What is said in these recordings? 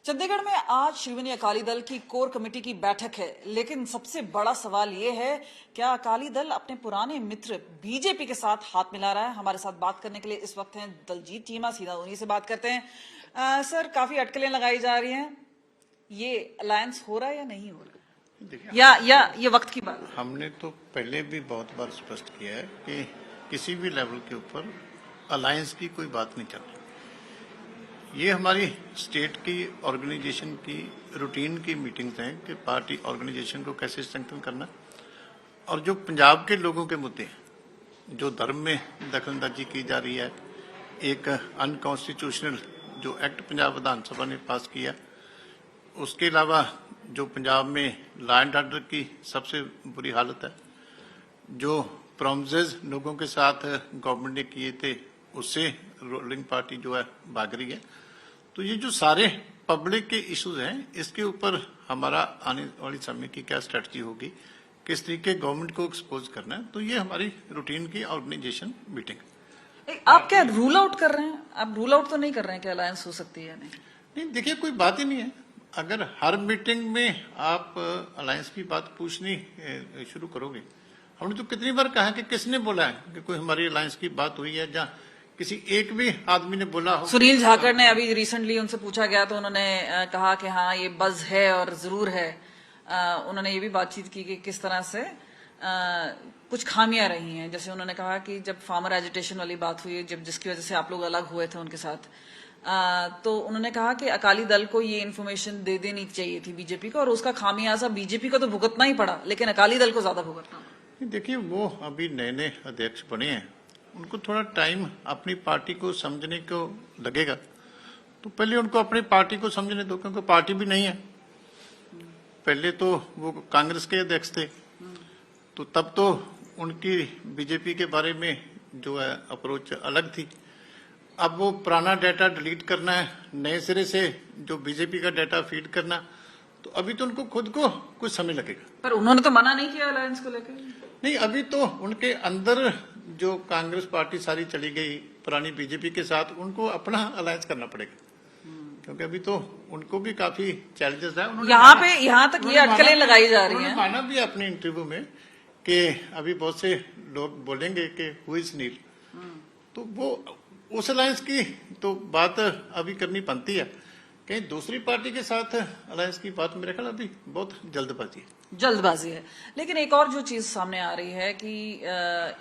चंडीगढ़ में आज शिरोमणि अकाली दल की कोर कमेटी की बैठक है, लेकिन सबसे बड़ा सवाल ये है, क्या अकाली दल अपने पुराने मित्र बीजेपी के साथ हाथ मिला रहा है? हमारे साथ बात करने के लिए इस वक्त हैं दलजीत चीमा, सीधा उन्हीं से बात करते हैं। सर, काफी अटकलें लगाई जा रही हैं, ये अलायंस हो रहा है या नहीं हो रहा, या ये वक्त की बात? हमने तो पहले भी बहुत बार स्पष्ट किया है कि किसी भी लेवल के ऊपर अलायंस की कोई बात नहीं चल रही। ये हमारी स्टेट की ऑर्गेनाइजेशन की रूटीन की मीटिंग्स हैं कि पार्टी ऑर्गेनाइजेशन को कैसे स्ट्रेंथन करना, और जो पंजाब के लोगों के मुद्दे हैं, जो धर्म में दखलंदाजी की जा रही है, एक अनकॉन्स्टिट्यूशनल जो एक्ट पंजाब विधानसभा ने पास किया, उसके अलावा जो पंजाब में लॉ एंड ऑर्डर की सबसे बुरी हालत है, जो प्रॉमिसेस लोगों के साथ गवर्नमेंट ने किए थे उससे रूलिंग पार्टी जो है भाग रही है। तो ये जो सारे पब्लिक के इश्यूज हैं, इसके ऊपर हमारा आने वाली समय की क्या स्ट्रेटजी होगी, किस तरीके गवर्नमेंट को एक्सपोज करना है, तो ये हमारी रूटीन की ऑर्गेनाइजेशन मीटिंग। आप क्या रूल आउट कर रहे हैं? आप रूल आउट तो नहीं कर रहे हैं कि अलायंस हो सकती है या नहीं? देखिए, कोई बात ही नहीं है। अगर हर मीटिंग में आप अलायंस की बात पूछनी शुरू करोगे, हमने तो कितनी बार कहा कि किसने बोला है कि कोई हमारी अलायंस की बात हुई है, जहाँ किसी एक भी आदमी ने बोला हो? सुनील झाकड़ ने अभी रिसेंटली उनसे पूछा गया तो उन्होंने कहा कि हाँ ये बज है और जरूर है। उन्होंने ये भी बातचीत की कि किस तरह से कुछ खामियां रही हैं। जैसे उन्होंने कहा कि जब फार्मर एजिटेशन वाली बात हुई, जब जिसकी वजह से आप लोग अलग हुए थे उनके साथ, तो उन्होंने कहा कि अकाली दल को ये इन्फॉर्मेशन दे देनी चाहिए थी बीजेपी को, और उसका खामियाजा बीजेपी को तो भुगतना ही पड़ा, लेकिन अकाली दल को ज्यादा भुगतना पड़ा। देखिए, वो अभी नए नए अध्यक्ष बने हैं, उनको थोड़ा टाइम अपनी पार्टी को समझने को लगेगा, तो पहले उनको अपनी पार्टी को समझने दो, क्योंकि पार्टी भी नहीं है। पहले तो वो कांग्रेस के अध्यक्ष थे, तो तब तो उनकी बीजेपी के बारे में जो है अप्रोच अलग थी। अब वो पुराना डाटा डिलीट करना है, नए सिरे से जो बीजेपी का डाटा फीड करना, तो अभी तो उनको खुद को कुछ समय लगेगा। पर उन्होंने तो मना नहीं किया अलायंस को लेकर। नहीं, अभी तो उनके अंदर जो कांग्रेस पार्टी सारी चली गई पुरानी बीजेपी के साथ, उनको अपना अलायंस करना पड़ेगा, क्योंकि अभी तो उनको भी काफी चैलेंजेस है। यहाँ तक ये अटकलें लगाई जा रही हैं। माना भी अपने इंटरव्यू में कि अभी बहुत से लोग बोलेंगे कि हु इज नील, तो वो उस अलायंस की तो बात अभी करनी बनती है। कहीं दूसरी पार्टी के साथ अलायंस की बात मेरे ख्याल अभी बहुत जल्दबाजी है। लेकिन एक और जो चीज सामने आ रही है कि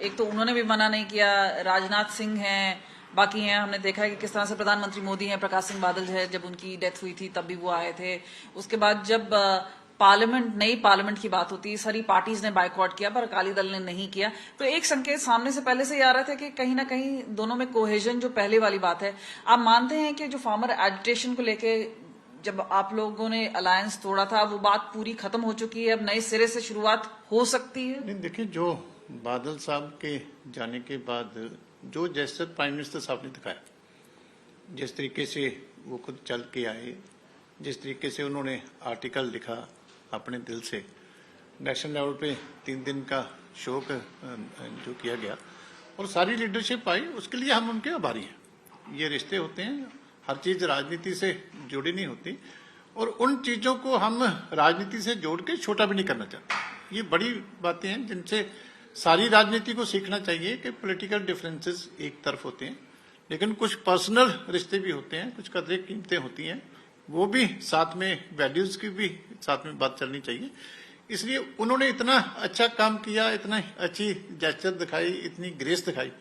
एक तो उन्होंने भी मना नहीं किया, राजनाथ सिंह हैं, बाकी हैं, हमने देखा है कि किस तरह से प्रधानमंत्री मोदी हैं, प्रकाश सिंह बादल है, जब उनकी डेथ हुई थी तब भी वो आए थे। उसके बाद जब नई पार्लियामेंट की बात होती है, सारी पार्टीज ने बायकॉट किया, पर अकाली दल ने नहीं किया। तो एक संकेत सामने से पहले से ही आ रहा था कि कहीं ना कहीं दोनों में कोहेजन जो पहले वाली बात है। आप मानते हैं कि जो फार्मर एजिटेशन को लेके जब आप लोगों ने अलायंस तोड़ा था, वो बात पूरी खत्म हो चुकी है, अब नए सिरे से शुरुआत हो सकती है? नहीं, देखिए, जो बादल साहब के जाने के बाद जो जेस्चर प्राइम मिनिस्टर साहब ने दिखाया, जिस तरीके से वो खुद चल के आए, जिस तरीके से उन्होंने आर्टिकल लिखा अपने दिल से, नेशनल लेवल पे 3 दिन का शोक जो किया गया और सारी लीडरशिप आई, उसके लिए हम उनके आभारी हैं। ये रिश्ते होते हैं, हर चीज राजनीति से जुड़ी नहीं होती, और उन चीजों को हम राजनीति से जोड़ के छोटा भी नहीं करना चाहते। ये बड़ी बातें हैं जिनसे सारी राजनीति को सीखना चाहिए कि पॉलिटिकल डिफरेंसेस एक तरफ होते हैं, लेकिन कुछ पर्सनल रिश्ते भी होते हैं, कुछ कदरें कीमतें होती हैं, वो भी साथ में, वैल्यूज की भी साथ में बात चलनी चाहिए। इसलिए उन्होंने इतना अच्छा काम किया, इतना अच्छी जेस्चर दिखाई, इतनी ग्रेस दिखाई,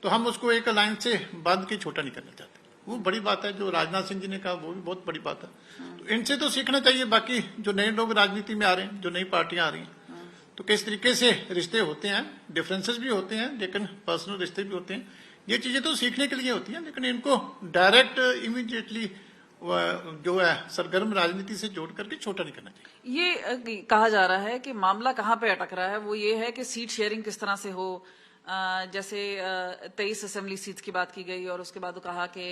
तो हम उसको एक अलायंस से बांध के छोटा नहीं करना चाहते। वो बड़ी बात है, जो राजनाथ सिंह जी ने कहा वो भी बहुत बड़ी बात है, तो इनसे तो सीखना चाहिए। बाकी जो नए लोग राजनीति में आ रहे हैं, जो नई पार्टियां आ रही हैं, तो किस तरीके से रिश्ते होते हैं, डिफरेंसेस भी होते हैं, लेकिन पर्सनल रिश्ते भी होते हैं। ये चीजें तो सीखने के लिए होती हैं, लेकिन इनको डायरेक्ट इमीडिएटली जो है सरगर्म राजनीति से जोड़ करके छोटा नहीं करना चाहिए। ये कहा जा रहा है कि मामला कहाँ पे अटक रहा है, वो ये है कि सीट शेयरिंग किस तरह से हो। जैसे 23 असेंबली सीट्स की बात की गई और उसके बाद कहा कि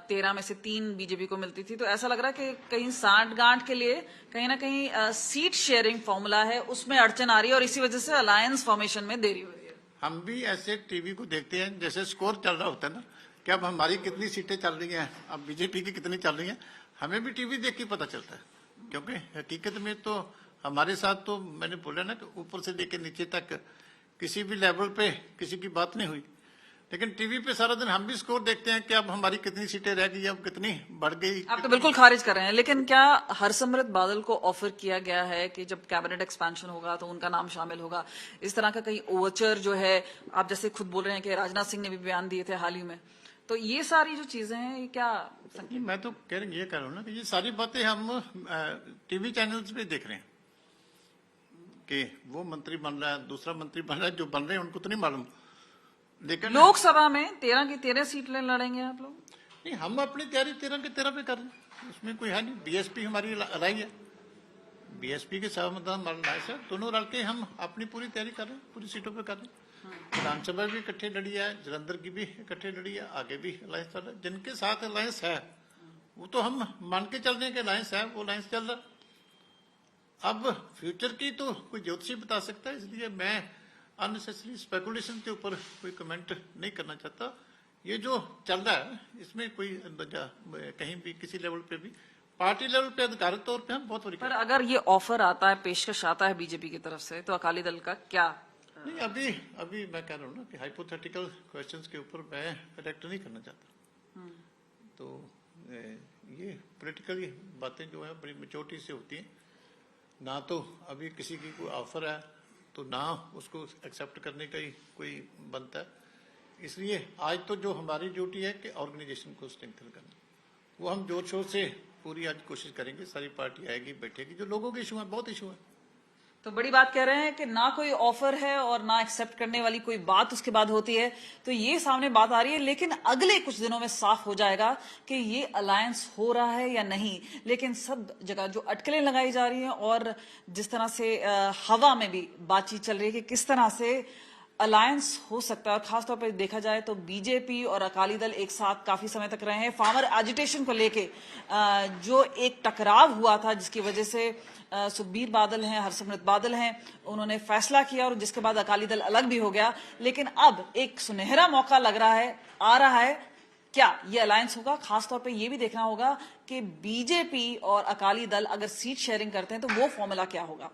13 में से 3 बीजेपी को मिलती थी, तो ऐसा लग रहा है कि कहीं सांठ गांठ के लिए कहीं ना कहीं सीट शेयरिंग फॉर्मूला है, उसमें अड़चन आ रही है और इसी वजह से अलायंस फॉर्मेशन में देरी हो रही है। हम भी ऐसे टीवी को देखते हैं जैसे स्कोर चल रहा होता है ना, कि अब हमारी कितनी सीटें चल रही हैं, अब बीजेपी की कितनी चल रही हैं, हमें भी टीवी देख के पता चलता है, क्योंकि हकीकत में तो हमारे साथ तो मैंने बोला ना कि ऊपर से लेकर नीचे तक किसी भी लेवल पे किसी की बात नहीं हुई, लेकिन टीवी पे सारा दिन हम भी स्कोर देखते हैं कि अब हमारी कितनी सीटें रह गई, अब कितनी बढ़ गई। आप तो बिल्कुल खारिज कर रहे हैं, लेकिन क्या हरसिमरत बादल को ऑफर किया गया है कि जब कैबिनेट एक्सपेंशन होगा तो उनका नाम शामिल होगा? इस तरह का कहीं ओवरचर जो है, आप जैसे खुद बोल रहे हैं कि राजनाथ सिंह ने भी बयान दिए थे हाल ही में, तो ये सारी जो चीजें हैं ये क्या नहीं, मैं तो ये कह रहा हूँ ना कि ये सारी बातें हम टीवी चैनल्स पे देख रहे हैं कि वो मंत्री बन रहा है, दूसरा मंत्री बन रहा है, जो बन रहे हैं उनको तो नहीं मालूम। लेकिन लोकसभा में 13 की 13 सीट लड़ेंगे आप लोग? नहीं, हम अपनी तैयारी 13 के 13 पे कर रहे हैं, इसमें कोई है नहीं। बीएसपी हमारी राय है, बीएसपी के साथ मतलब हमारा राय है, दोनों रल के हम अपनी पूरी तैयारी कर रहे हैं, पूरी सीटों पे कर रहे हैं। विधानसभा भी इकट्ठे लड़ी है, जलंधर की भी इकट्ठे लड़ी है, आगे भी अलायंस चल रहा है। जिनके साथ अलायंस है वो तो हम मान के चल रहे हैं कि अलायंस है, वो अलायंस चल रहा है। अब फ्यूचर की तो कोई ज्योतिषी बता सकता है, इसलिए मैं अननेसेसरी स्पेकुलेशन के ऊपर कोई कमेंट नहीं करना चाहता। ये जो चल रहा है इसमें कोई कहीं भी किसी लेवल पे भी पार्टी लेवल पे अधिकारित तौर पे हम बहुत बड़ी पर अगर ये ऑफर आता है, पेशकश आता है बीजेपी की तरफ से, तो अकाली दल का क्या? नहीं, अभी मैं कह रहा हूँ ना कि हाइपोथेटिकल क्वेश्चंस के ऊपर मैं रिएक्ट नहीं करना चाहता। तो ये पॉलिटिकली बातें जो है बड़ी मेच्योरिटी से होती हैं। ना तो अभी किसी की कोई ऑफर है तो ना उसको एक्सेप्ट करने का ही कोई बनता है। इसलिए आज तो जो हमारी ड्यूटी है कि ऑर्गेनाइजेशन को स्ट्रेंथन करना, वो हम जोर शोर से पूरी आज कोशिश करेंगे। सारी पार्टी आएगी, बैठेगी, जो लोगों के इशू है, बहुत इशू है। तो बड़ी बात कह रहे हैं कि ना कोई ऑफर है और ना एक्सेप्ट करने वाली कोई बात उसके बाद होती है, तो ये सामने बात आ रही है। लेकिन अगले कुछ दिनों में साफ हो जाएगा कि ये अलायंस हो रहा है या नहीं। लेकिन सब जगह जो अटकलें लगाई जा रही हैं और जिस तरह से हवा में भी बातचीत चल रही है कि किस तरह से अलायंस हो सकता है, और खासतौर पर देखा जाए तो बीजेपी और अकाली दल एक साथ काफी समय तक रहे हैं। फार्मर एजिटेशन को लेके जो एक टकराव हुआ था, जिसकी वजह से सुखबीर बादल हैं, हरसिमरत बादल हैं, उन्होंने फैसला किया और जिसके बाद अकाली दल अलग भी हो गया। लेकिन अब एक सुनहरा मौका लग रहा है, आ रहा है, क्या ये अलायंस होगा? खासतौर पे ये भी देखना होगा कि बीजेपी और अकाली दल अगर सीट शेयरिंग करते हैं तो वो फॉर्मूला क्या होगा।